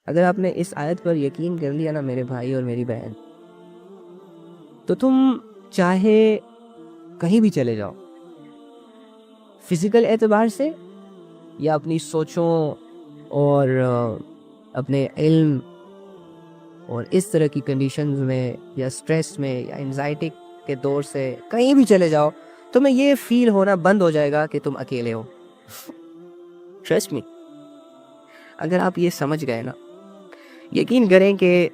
اگر آپ نے اس آیت پر یقین کر لیا نا میرے بھائی اور میری بہن، تو تم چاہے کہیں بھی چلے جاؤ، فزیکل اعتبار سے یا اپنی سوچوں اور اپنے علم اور اس طرح کی کنڈیشنز میں یا سٹریس میں یا انزائٹی کے دور سے کہیں بھی چلے جاؤ، تمہیں یہ فیل ہونا بند ہو جائے گا کہ تم اکیلے ہو. ٹرسٹ می، اگر آپ یہ سمجھ گئے نا، یقین کریں کہ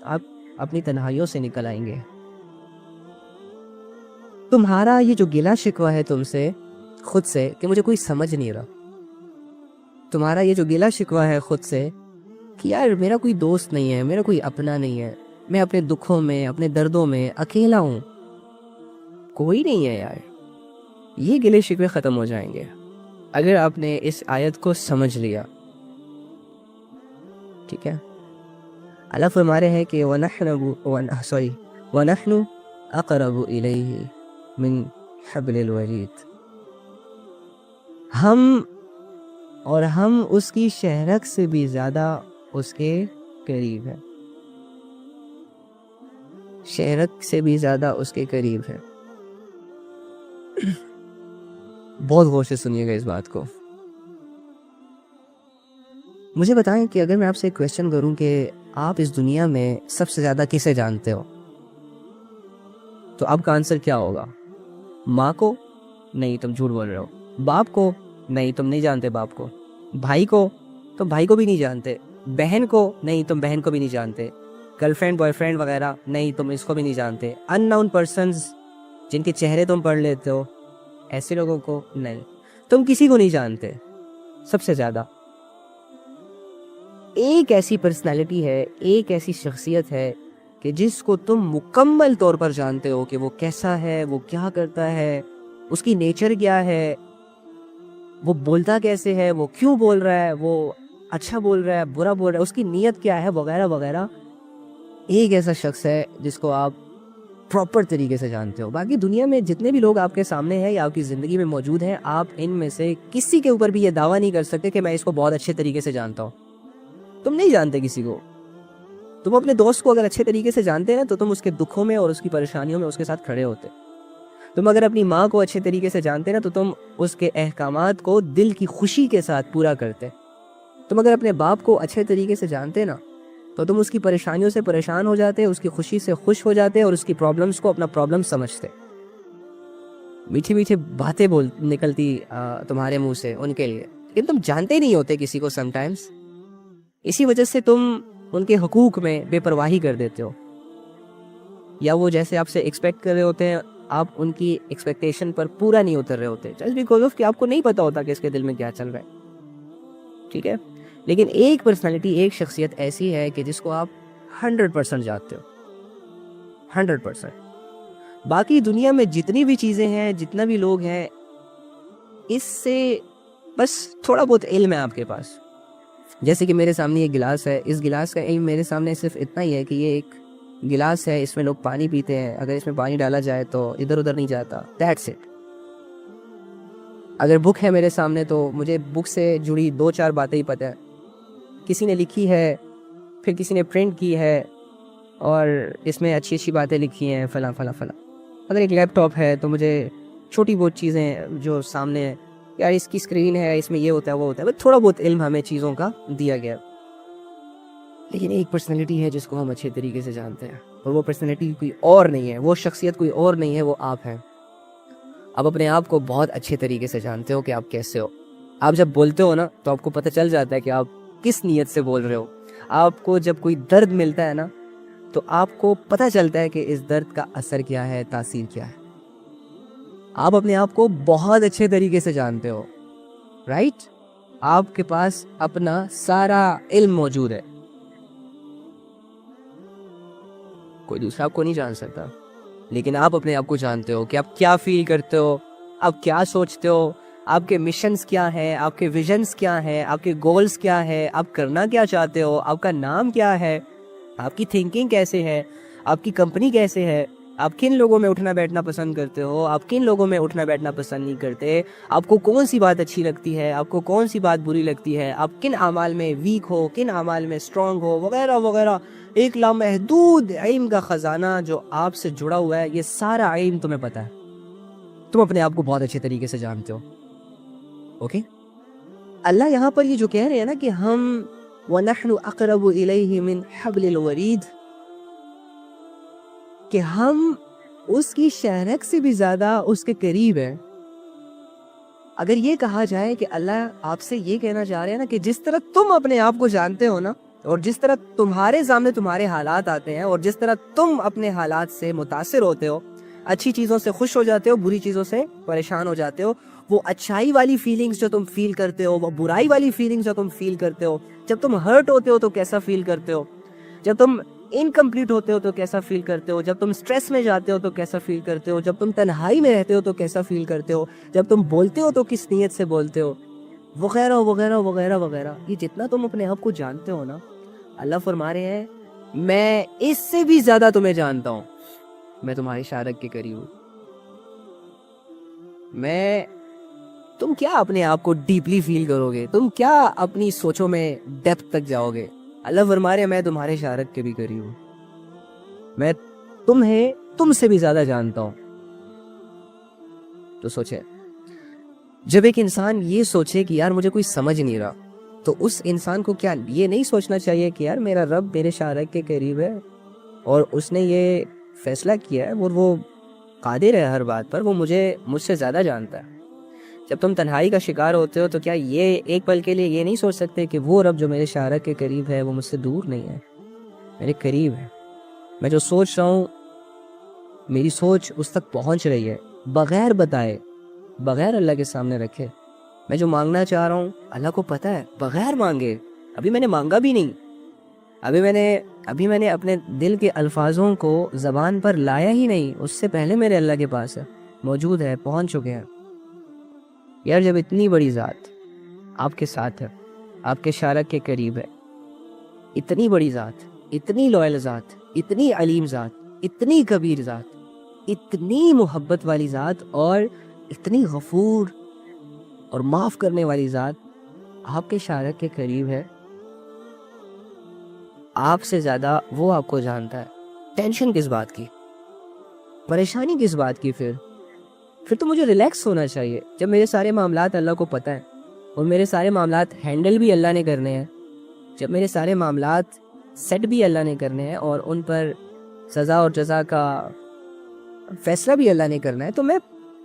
آپ اپنی تنہائیوں سے نکل آئیں گے. تمہارا یہ جو گلا شکوہ ہے تم سے خود سے کہ مجھے کوئی سمجھ نہیں رہا، تمہارا یہ جو گلا شکوہ ہے خود سے کہ یار میرا کوئی دوست نہیں ہے، میرا کوئی اپنا نہیں ہے، میں اپنے دکھوں میں اپنے دردوں میں اکیلا ہوں، کوئی نہیں ہے یار، یہ گلے شکوے ختم ہو جائیں گے اگر آپ نے اس آیت کو سمجھ لیا. ٹھیک ہے، اللہ فرما رہے ہیں کہ وَنَحْنُ أَقْرَبُ إِلَيْهِ مِنْ حَبْلِ الْوَرِيدِ، ہم اس کی شہرک سے بھی زیادہ اس کے قریب ہے، شہرک سے بھی زیادہ اس کے قریب ہے. بہت غور سے سنیے گا اس بات کو. مجھے بتائیں کہ اگر میں آپ سے ایک کویسچن کروں کہ آپ اس دنیا میں سب سے زیادہ کسے جانتے ہو، تو آپ کا آنسر کیا ہوگا؟ ماں کو؟ نہیں، تم جھوٹ بول رہے ہو. باپ کو؟ نہیں، تم نہیں جانتے باپ کو. بھائی کو؟ تم بھائی کو بھی نہیں جانتے. بہن کو؟ نہیں، تم بہن کو بھی نہیں جانتے. گرل فرینڈ بوائے فرینڈ وغیرہ؟ نہیں، تم اس کو بھی نہیں جانتے. ان نون پرسنز جن کے چہرے تم پڑھ لیتے ہو، ایسے لوگوں کو نہیں، تم کسی کو نہیں جانتے. سب سے زیادہ ایک ایسی پرسنالٹی ہے، ایک ایسی شخصیت ہے کہ جس کو تم مکمل طور پر جانتے ہو کہ وہ کیسا ہے، وہ کیا کرتا ہے، اس کی نیچر کیا ہے، وہ بولتا کیسے ہے، وہ کیوں بول رہا ہے، وہ اچھا بول رہا ہے، برا بول رہا ہے، اس کی نیت کیا ہے، وغیرہ وغیرہ. ایک ایسا شخص ہے جس کو آپ پراپر طریقے سے جانتے ہو. باقی دنیا میں جتنے بھی لوگ آپ کے سامنے ہیں یا آپ کی زندگی میں موجود ہیں، آپ ان میں سے کسی کے اوپر بھی یہ دعویٰ نہیں کر سکتے کہ میں اس کو بہت اچھے طریقے سے جانتا ہوں. تم نہیں جانتے کسی کو. تم اپنے دوست کو اگر اچھے طریقے سے جانتے ہیں تو تم اس کے دکھوں میں اور اس کی پریشانیوں میں اس کے ساتھ کھڑے ہوتے. تم اگر اپنی ماں کو اچھے طریقے سے جانتے نا تو تم اس کے احکامات کو دل کی خوشی کے ساتھ پورا کرتے. تم اگر اپنے باپ کو اچھے طریقے سے جانتے نا تو تم اس کی پریشانیوں سے پریشان ہو جاتے، اس کی خوشی سے خوش ہو جاتے اور اس کی پرابلمس کو اپنا پرابلم سمجھتے. میٹھی میٹھی باتیں نکلتی تمہارے منہ سے ان کے لیے، لیکن تم جانتے نہیں ہوتے کسی کو سم ٹائمز. اسی وجہ سے تم ان کے حقوق میں بے پرواہی کر دیتے ہو، یا وہ جیسے آپ سے ایکسپیکٹ کر رہے ہوتے ہیں آپ ان کی ایکسپیکٹیشن پر پورا نہیں اتر رہے ہوتے، جسٹ بیکاز آف کہ آپ کو نہیں پتا ہوتا کہ اس کے دل میں کیا چل رہا ہے. ٹھیک ہے، لیکن ایک پرسنالٹی، ایک شخصیت ایسی ہے کہ جس کو آپ 100% جانتے ہو، 100%. باقی دنیا میں جتنی بھی چیزیں ہیں، جتنا بھی لوگ ہیں، اس سے بس تھوڑا بہت علم ہے آپ کے پاس. جیسے کہ میرے سامنے یہ گلاس ہے، اس گلاس کا علم میرے سامنے صرف اتنا ہی ہے کہ یہ ایک گلاس ہے، اس میں لوگ پانی پیتے ہیں، اگر اس میں پانی ڈالا جائے تو ادھر ادھر نہیں جاتا. That's it. اگر بک ہے میرے سامنے تو مجھے بک سے جڑی 2-4 باتیں ہی پتہ ہے، کسی نے لکھی ہے، پھر کسی نے پرنٹ کی ہے اور اس میں اچھی اچھی باتیں لکھی ہیں، فلاں فلاں فلاں. اگر ایک لیپ ٹاپ ہے تو مجھے چھوٹی بہت چیزیں جو سامنے، یار اس کی اسکرین ہے، اس میں یہ ہوتا ہے وہ ہوتا ہے، تھوڑا بہت علم ہمیں چیزوں کا دیا گیا. لیکن ایک پرسنالٹی ہے جس کو ہم اچھے طریقے سے جانتے ہیں، اور وہ پرسنالٹی کوئی اور نہیں ہے، وہ شخصیت کوئی اور نہیں ہے، وہ آپ ہیں. آپ اپنے آپ کو بہت اچھے طریقے سے جانتے ہو کہ آپ کیسے ہو. آپ جب بولتے ہو نا تو آپ کو پتہ چل جاتا ہے کہ آپ کس نیت سے بول رہے ہو. آپ کو جب کوئی درد ملتا ہے نا تو آپ کو پتہ چلتا ہے کہ اس درد کا اثر کیا ہے، تاثیر کیا ہے. آپ اپنے آپ کو بہت اچھے طریقے سے جانتے ہو، رائٹ؟ آپ کے پاس اپنا سارا علم موجود ہے، کوئی دوسرا آپ کو نہیں جان سکتا. لیکن آپ اپنے آپ کو جانتے ہو کہ آپ کیا فیل کرتے ہو، آپ کیا سوچتے ہو، آپ کے مشنز کیا ہیں، آپ کے ویژنز کیا ہیں، آپ کے گولز کیا ہے، آپ کرنا کیا چاہتے ہو، آپ کا نام کیا ہے، آپ کی تھنکنگ کیسے ہے، آپ کی کمپنی کیسے ہے، آپ کن لوگوں میں اٹھنا بیٹھنا پسند کرتے ہو, آپ کن لوگوں میں اٹھنا بیٹھنا پسند نہیں کرتے, آپ کو کون سی بات اچھی لگتی ہے, آپ کو کون سی بات بری لگتی ہے, آپ کن اعمال میں ویک ہو, کن اعمال میں اسٹرانگ ہو, وغیرہ وغیرہ. ایک لامحدود علم کا خزانہ جو آپ سے جڑا ہوا ہے, یہ سارا علم تمہیں پتہ ہے, تم اپنے آپ کو بہت اچھے طریقے سے جانتے ہو. اوکے, اللہ یہاں پر یہ جو کہہ رہے ہیں نا کہ ہم وَنَحْنُ أَقْرَبُ إِلَيْهِ مِنْ حَبْلِ الْوَرِيدِ, کہ ہم اس کی شہرک سے بھی زیادہ اس کے قریب ہیں. اگر یہ کہا جائے کہ اللہ آپ سے یہ کہنا چاہ رہے ہیں نا کہ جس طرح تم اپنے آپ کو جانتے ہو نا, اور جس طرح تمہارے سامنے تمہارے حالات آتے ہیں, اور جس طرح تم اپنے حالات سے متاثر ہوتے ہو, اچھی چیزوں سے خوش ہو جاتے ہو, بری چیزوں سے پریشان ہو جاتے ہو, وہ اچھائی والی فیلنگز جو تم فیل کرتے ہو, وہ برائی والی فیلنگز جو تم فیل کرتے ہو, جب تم ہرٹ ہوتے ہو تو کیسا فیل کرتے ہو, جب تم انکمپلیٹ ہوتے ہو تو کیسا فیل کرتے ہو, جب تم سٹریس میں جاتے ہو تو کیسا فیل کرتے ہو, جب تم تنہائی میں رہتے ہو تو کیسا فیل کرتے ہو, جب تم بولتے ہو تو کس نیت سے بولتے ہو, وغیرہ وغیرہ وغیرہ وغیرہ. یہ جتنا تم اپنے آپ کو جانتے ہو نا, اللہ فرما رہے ہیں میں اس سے بھی زیادہ تمہیں جانتا ہوں, میں تمہاری شارک کے قریب ہوں. تم کیا اپنے آپ کو ڈیپلی فیل کرو گے, تم کیا اپنی سوچوں میں ڈیپتھ تک جاؤ گے. اللہ فرما رہے ہیں میں تمہارے شارک کے بھی قریب ہوں, میں تمہیں تم سے بھی زیادہ جانتا ہوں. تو سوچے, جب ایک انسان یہ سوچے کہ یار مجھے کوئی سمجھ نہیں رہا, تو اس انسان کو کیا یہ نہیں سوچنا چاہیے کہ یار میرا رب میرے شارک کے قریب ہے اور اس نے یہ فیصلہ کیا ہے اور وہ قادر ہے ہر بات پر, وہ مجھ سے زیادہ جانتا ہے. جب تم تنہائی کا شکار ہوتے ہو تو کیا یہ ایک پل کے لیے یہ نہیں سوچ سکتے کہ وہ رب جو میرے شارک کے قریب ہے وہ مجھ سے دور نہیں ہے, میرے قریب ہے. میں جو سوچ رہا ہوں میری سوچ اس تک پہنچ رہی ہے, بغیر بتائے, بغیر اللہ کے سامنے رکھے. میں جو مانگنا چاہ رہا ہوں اللہ کو پتہ ہے, بغیر مانگے. ابھی میں نے مانگا بھی نہیں, ابھی میں نے اپنے دل کے الفاظوں کو زبان پر لایا ہی نہیں, اس سے پہلے میرے اللہ کے پاس ہے, موجود ہے, پہنچ چکے ہیں. یار جب اتنی بڑی ذات آپ کے ساتھ ہے, آپ کے شارک کے قریب ہے, اتنی بڑی ذات, اتنی لوئل ذات, اتنی علیم ذات, اتنی کبیر ذات, اتنی محبت والی ذات, اور اتنی غفور اور معاف کرنے والی ذات آپ کے شارک کے قریب ہے, آپ سے زیادہ وہ آپ کو جانتا ہے. ٹینشن کس بات کی, پریشانی کس بات کی؟ پھر تو مجھے ریلیکس ہونا چاہیے. جب میرے سارے معاملات اللہ کو پتہ ہیں اور میرے سارے معاملات ہینڈل بھی اللہ نے کرنے ہیں, جب میرے سارے معاملات سیٹ بھی اللہ نے کرنے ہیں اور ان پر سزا اور جزا کا فیصلہ بھی اللہ نے کرنا ہے, تو میں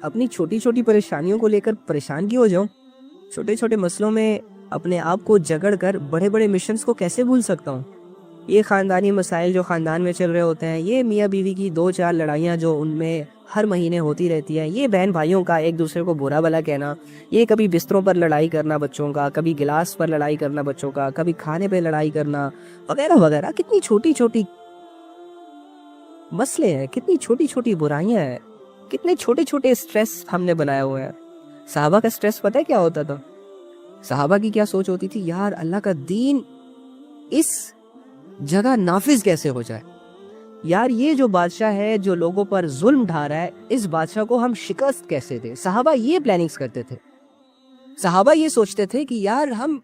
اپنی چھوٹی چھوٹی پریشانیوں کو لے کر پریشان کیوں ہو جاؤں؟ چھوٹے چھوٹے مسئلوں میں اپنے آپ کو جگڑ کر بڑے بڑے مشنز کو کیسے بھول سکتا ہوں؟ یہ خاندانی مسائل جو خاندان میں چل رہے ہوتے ہیں, یہ میاں بیوی کی 2-4 لڑائیاں جو ان میں ہر مہینے ہوتی رہتی ہیں, یہ بہن بھائیوں کا ایک دوسرے کو برا بھلا کہنا, یہ کبھی بستروں پر لڑائی کرنا بچوں کا, کبھی گلاس پر لڑائی کرنا بچوں کا, کبھی کھانے پہ لڑائی کرنا, وغیرہ وغیرہ. کتنی چھوٹی چھوٹی مسئلے ہیں, کتنی چھوٹی چھوٹی برائیاں ہیں, کتنے چھوٹے چھوٹے سٹریس ہم نے بنائے ہوئے ہیں. صحابہ کا سٹریس پتہ ہے کیا ہوتا تھا؟ صحابہ کی کیا سوچ ہوتی تھی؟ یار اللہ کا دین اس جگہ نافذ کیسے ہو جائے, یار یہ جو بادشاہ ہے جو لوگوں پر ظلم ڈھا رہا ہے, اس بادشاہ کو ہم شکست کیسے دیں. صحابہ یہ پلاننگز کرتے تھے, صحابہ یہ سوچتے تھے کہ یار ہم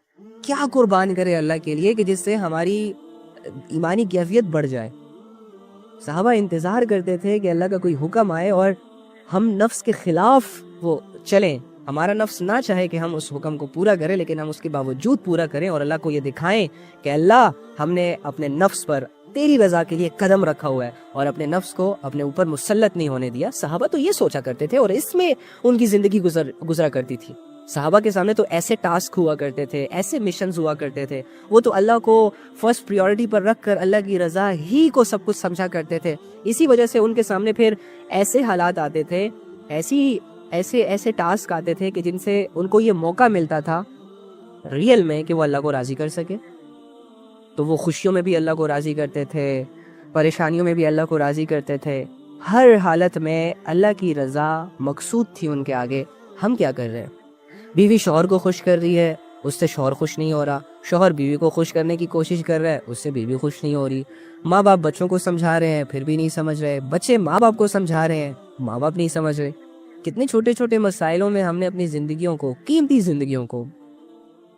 کیا قربان کریں اللہ کے لیے کہ جس سے ہماری ایمانی کیفیت بڑھ جائے. صحابہ انتظار کرتے تھے کہ اللہ کا کوئی حکم آئے اور ہم نفس کے خلاف وہ چلیں, ہمارا نفس نہ چاہے کہ ہم اس حکم کو پورا کریں لیکن ہم اس کے باوجود پورا کریں, اور اللہ کو یہ دکھائیں کہ اللہ ہم نے اپنے نفس پر تیری رضا کے لیے قدم رکھا ہوا ہے اور اپنے نفس کو اپنے اوپر مسلط نہیں ہونے دیا. صحابہ تو یہ سوچا کرتے تھے اور اس میں ان کی زندگی گزرا کرتی تھی. صحابہ کے سامنے تو ایسے ٹاسک ہوا کرتے تھے, ایسے مشنز ہوا کرتے تھے, وہ تو اللہ کو فرسٹ پریورٹی پر رکھ کر اللہ کی رضا ہی کو سب کچھ سمجھا کرتے تھے. اسی وجہ سے ان کے سامنے پھر ایسے حالات آتے تھے, ایسے ٹاسک آتے تھے کہ جن سے ان کو یہ موقع ملتا تھا ریئل میں کہ وہ اللہ کو راضی کر سکے. تو وہ خوشیوں میں بھی اللہ کو راضی کرتے تھے, پریشانیوں میں بھی اللہ کو راضی کرتے تھے, ہر حالت میں اللہ کی رضا مقصود تھی ان کے آگے. ہم کیا کر رہے ہیں؟ بیوی شوہر کو خوش کر رہی ہے, اس سے شوہر خوش نہیں ہو رہا. شوہر بیوی کو خوش کرنے کی کوشش کر رہا ہے، اس سے بیوی خوش نہیں ہو رہی، ماں باپ بچوں کو سمجھا رہے ہیں پھر بھی نہیں سمجھ رہے، بچے ماں باپ کو سمجھا رہے ہیں ماں باپ نہیں سمجھ رہے۔ کتنے چھوٹے چھوٹے مسائلوں میں ہم نے اپنی زندگیوں کو، قیمتی زندگیوں کو،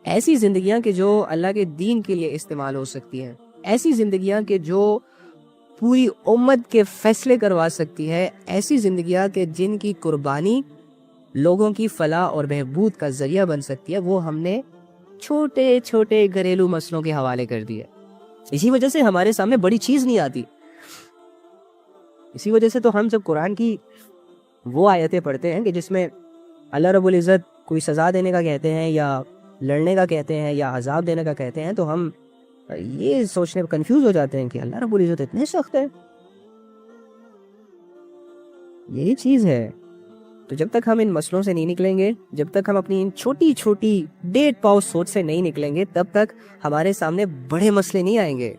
ایسی زندگیاں کہ جو اللہ کے دین کے لیے استعمال ہو سکتی ہیں، ایسی زندگیاں کہ جو پوری امت کے فیصلے کروا سکتی ہے، ایسی زندگیاں کہ جن کی قربانی لوگوں کی فلاح اور بہبود کا ذریعہ بن سکتی ہے، وہ ہم نے چھوٹے چھوٹے گھریلو مسئلوں کے حوالے کر دیے۔ اسی وجہ سے ہمارے سامنے بڑی چیز نہیں آتی، اسی وجہ سے تو ہم جب قرآن کی وہ آیتیں پڑھتے ہیں کہ جس میں اللہ رب العزت کوئی سزا دینے کا کہتے ہیں یا لڑنے کا کہتے ہیں یا عذاب دینے کا کہتے ہیں، تو ہم یہ سوچنے پر کنفیوز ہو جاتے ہیں کہ اللہ رب العزت اتنے سخت ہے۔ یہی چیز ہے، تو جب تک ہم ان مسئلوں سے نہیں نکلیں گے، جب تک ہم اپنی ان چھوٹی چھوٹی ڈیٹ پاؤ سوچ سے نہیں نکلیں گے، تب تک ہمارے سامنے بڑے مسئلے نہیں آئیں گے،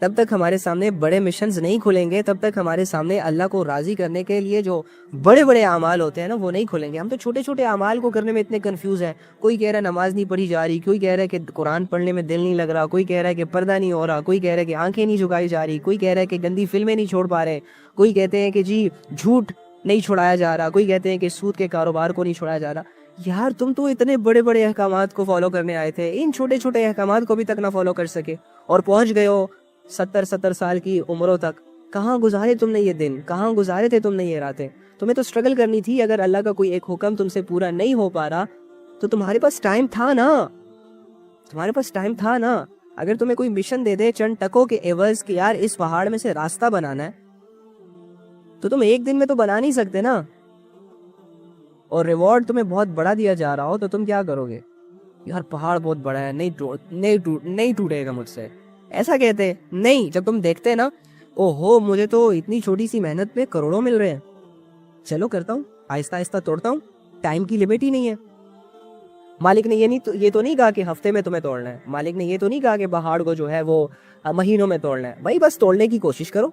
تب تک ہمارے سامنے بڑے مشنز نہیں کھلیں گے، تب تک ہمارے سامنے اللہ کو راضی کرنے کے لیے جو بڑے بڑے اعمال ہوتے ہیں نا وہ نہیں کھلیں گے۔ ہم تو چھوٹے چھوٹے اعمال کو کرنے میں اتنے کنفیوز ہیں، کوئی کہہ رہا ہے نماز نہیں پڑھی جا رہی، کوئی کہہ رہا ہے کہ قرآن پڑھنے میں دل نہیں لگ رہا، کوئی کہہ رہا ہے کہ پردہ نہیں ہو رہا، کوئی کہہ رہا ہے کہ آنکھیں نہیں جھکائی جا رہی، کوئی کہہ رہا ہے کہ گندی فلمیں نہیں چھوڑ پا رہے، کوئی کہتے ہیں کہ جی جھوٹ نہیں چھڑایا جا رہا، کوئی کہتے ہیں کہ سود کے کاروبار کو نہیں چھڑایا جا رہا۔ یار تم تو اتنے بڑے بڑے احکامات کو فالو کرنے آئے تھے، ان چھوٹے چھوٹے احکامات کو بھی تک نہ فالو کر سکے اور پہنچ گئے ہو 70 سال کی عمروں تک۔ کہاں گزارے تم نے یہ دن، کہاں گزارے تھے تم نے یہ راتیں؟ تمہیں تو سٹرگل کرنی تھی۔ اگر اللہ کا کوئی ایک حکم تم سے پورا نہیں ہو پا رہا تو تمہارے پاس ٹائم تھا نا، تمہارے پاس ٹائم تھا نا۔ اگر تمہیں کوئی مشن دے دے چند ٹکوں کے عوض کہ یار اس پہاڑ میں سے راستہ بنانا ہے، تو تم ایک دن میں تو بنا نہیں سکتے نا، اور ریوارڈ تمہیں بہت بڑا دیا جا رہا ہو تو تم کیا کرو گے؟ یار پہاڑ بہت بڑا ہے، نہیں ٹوٹے گا مجھ سے، ایسا کہتے نہیں۔ جب تم دیکھتے نا او ہو مجھے تو اتنی چھوٹی سی محنت پہ کروڑوں مل رہے ہیں، چلو کرتا ہوں، آہستہ آہستہ توڑتا ہوں، ٹائم کی لمٹ ہی نہیں ہے۔ مالک نے یہ تو نہیں کہا کہ ہفتے میں تمہیں توڑنا ہے، مالک نے یہ تو نہیں کہا کہ پہاڑ کو جو ہے وہ مہینوں میں توڑنا ہے، بھائی بس توڑنے کی کوشش کرو۔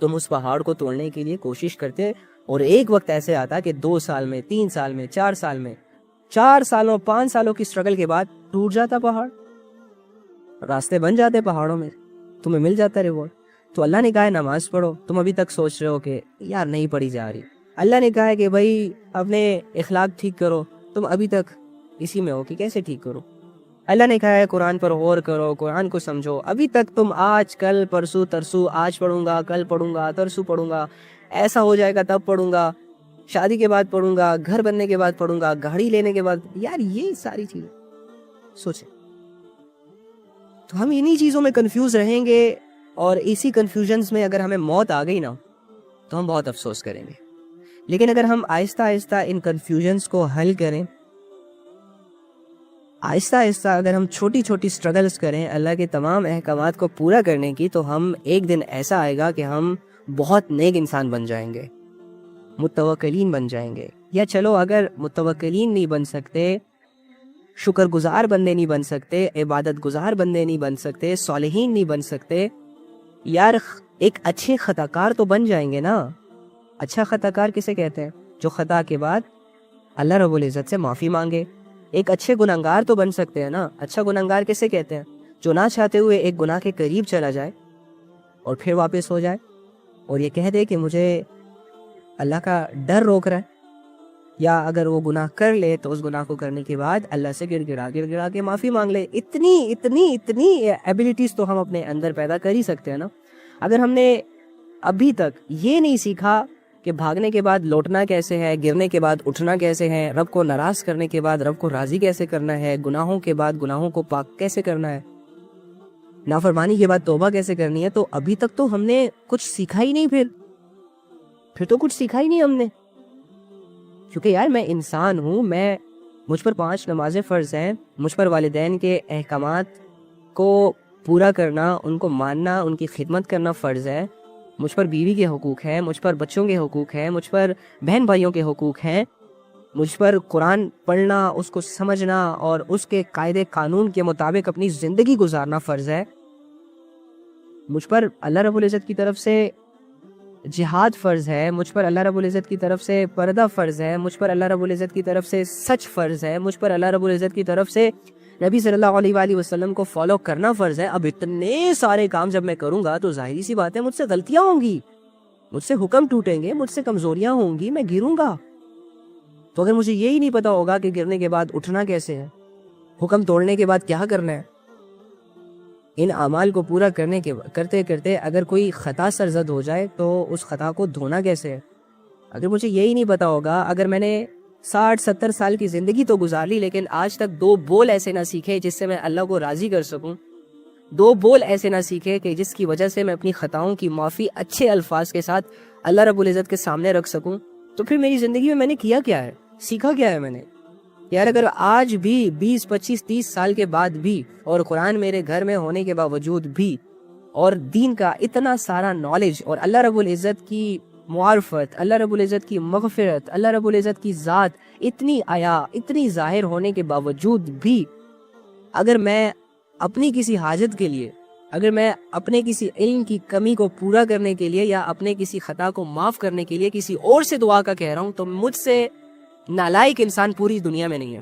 تم اس پہاڑ کو توڑنے کے لیے کوشش کرتے اور ایک وقت ایسے آتا کہ 2 سال میں، 3 سال میں، 4 سال میں، 4 سالوں 5 سالوں کی سٹرگل کے بعد ٹوٹ جاتا پہاڑ، راستے بن جاتے پہاڑوں میں، تمہیں مل جاتا ریوارڈ۔ تو اللہ نے کہا ہے نماز پڑھو، تم ابھی تک سوچ رہے ہو کہ یار نہیں پڑھی جا رہی۔ اللہ نے کہا ہے کہ بھائی اپنے اخلاق ٹھیک کرو، تم ابھی تک اسی میں ہو کہ کیسے ٹھیک کرو۔ اللہ نے کہا ہے قرآن پر غور کرو، قرآن کو سمجھو، ابھی تک تم آج کل پرسوں ترسو، آج پڑھوں گا کل پڑھوں گا ترسو پڑھوں گا، ایسا ہو جائے گا تب پڑھوں گا، شادی کے بعد پڑھوں گا، گھر بننے کے بعد پڑھوں گا، گاڑی لینے کے بعد۔ یار یہ ساری چیزیں سوچیں، تو ہم انہی چیزوں میں کنفیوز رہیں گے، اور اسی کنفیوژنز میں اگر ہمیں موت آ گئی نا تو ہم بہت افسوس کریں گے۔ لیکن اگر ہم آہستہ آہستہ ان کنفیوژنز کو حل کریں، آہستہ آہستہ اگر ہم چھوٹی چھوٹی سٹرگلز کریں اللہ کے تمام احکامات کو پورا کرنے کی، تو ہم ایک دن ایسا آئے گا کہ ہم بہت نیک انسان بن جائیں گے، متوکلین بن جائیں گے۔ یا چلو اگر متوکلین نہیں بن سکتے، شکر گزار بندے نہیں بن سکتے، عبادت گزار بندے نہیں بن سکتے، صالحین نہیں بن سکتے، یار ایک اچھے خطا کار تو بن جائیں گے نا۔ اچھا خطا کار کسے کہتے ہیں؟ جو خطا کے بعد اللہ رب العزت سے معافی مانگے۔ ایک اچھے گناہگار تو بن سکتے ہیں نا۔ اچھا گناہگار کسے کہتے ہیں؟ جو نہ چاہتے ہوئے ایک گناہ کے قریب چلا جائے اور پھر واپس ہو جائے اور یہ کہہ دے کہ مجھے اللہ کا ڈر روک رہا ہے، یا اگر وہ گناہ کر لے تو اس گناہ کو کرنے کے بعد اللہ سے گر گڑا کے معافی مانگ لے۔ اتنی ایبیلٹیز تو ہم اپنے اندر پیدا کر ہی سکتے ہیں نا۔ اگر ہم نے ابھی تک یہ نہیں سیکھا کہ بھاگنے کے بعد لوٹنا کیسے ہے، گرنے کے بعد اٹھنا کیسے ہے، رب کو ناراض کرنے کے بعد رب کو راضی کیسے کرنا ہے، گناہوں کے بعد گناہوں کو پاک کیسے کرنا ہے، نافرمانی کے بعد توبہ کیسے کرنی ہے، تو ابھی تک تو ہم نے کچھ سیکھا ہی نہیں۔ پھر تو کچھ سیکھا ہی نہیں ہم نے، کیونکہ یار میں انسان ہوں، مجھ پر 5 نمازیں فرض ہیں، مجھ پر والدین کے احکامات کو پورا کرنا، ان کو ماننا، ان کی خدمت کرنا فرض ہے، مجھ پر بیوی کے حقوق ہیں، مجھ پر بچوں کے حقوق ہیں، مجھ پر بہن بھائیوں کے حقوق ہیں، مجھ پر قرآن پڑھنا، اس کو سمجھنا اور اس کے قاعدے قانون کے مطابق اپنی زندگی گزارنا فرض ہے، مجھ پر اللہ رب العزت کی طرف سے جہاد فرض ہے، مجھ پر اللہ رب العزت کی طرف سے پردہ فرض ہے، مجھ پر اللہ رب العزت کی طرف سے سچ فرض ہے، مجھ پر اللہ رب العزت کی طرف سے نبی صلی اللہ علیہ وآلہ وسلم کو فالو کرنا فرض ہے. اب اتنے سارے کام جب میں کروں گا تو ظاہری سی بات ہے مجھ سے غلطیاں ہوں گی, مجھ سے حکم ٹوٹیں گے, مجھ سے کمزوریاں ہوں گی, میں گروں گا. تو اگر مجھے یہی نہیں پتا ہوگا کہ گرنے کے بعد اٹھنا کیسے ہے, حکم توڑنے کے بعد کیا کرنا ہے, ان اعمال کو پورا کرتے کرتے اگر کوئی خطا سرزد ہو جائے تو اس خطا کو دھونا کیسے ہے, اگر مجھے یہی نہیں پتا ہوگا, اگر میں نے 60-70 سال کی زندگی تو گزار لی لیکن آج تک 2 بول ایسے نہ سیکھے جس سے میں اللہ کو راضی کر سکوں, 2 بول ایسے نہ سیکھے کہ جس کی وجہ سے میں اپنی خطاؤں کی معافی اچھے الفاظ کے ساتھ اللہ رب العزت کے سامنے رکھ سکوں, تو پھر میری زندگی میں نے کیا کیا ہے, سیکھا کیا ہے میں نے. یار اگر آج بھی 20-25-30 سال کے بعد بھی اور قرآن میرے گھر میں ہونے کے باوجود بھی اور دین کا اتنا سارا نالج اور اللہ رب العزت کی معرفت, اللہ رب العزت کی مغفرت, اللہ رب العزت کی ذات اتنی اتنی ظاہر ہونے کے باوجود بھی اگر میں اپنی کسی حاجت کے لیے, اگر میں اپنے کسی علم کی کمی کو پورا کرنے کے لیے یا اپنے کسی خطا کو معاف کرنے کے لیے کسی اور سے دعا کا کہہ رہا ہوں, تو مجھ سے نالائق انسان پوری دنیا میں نہیں ہے.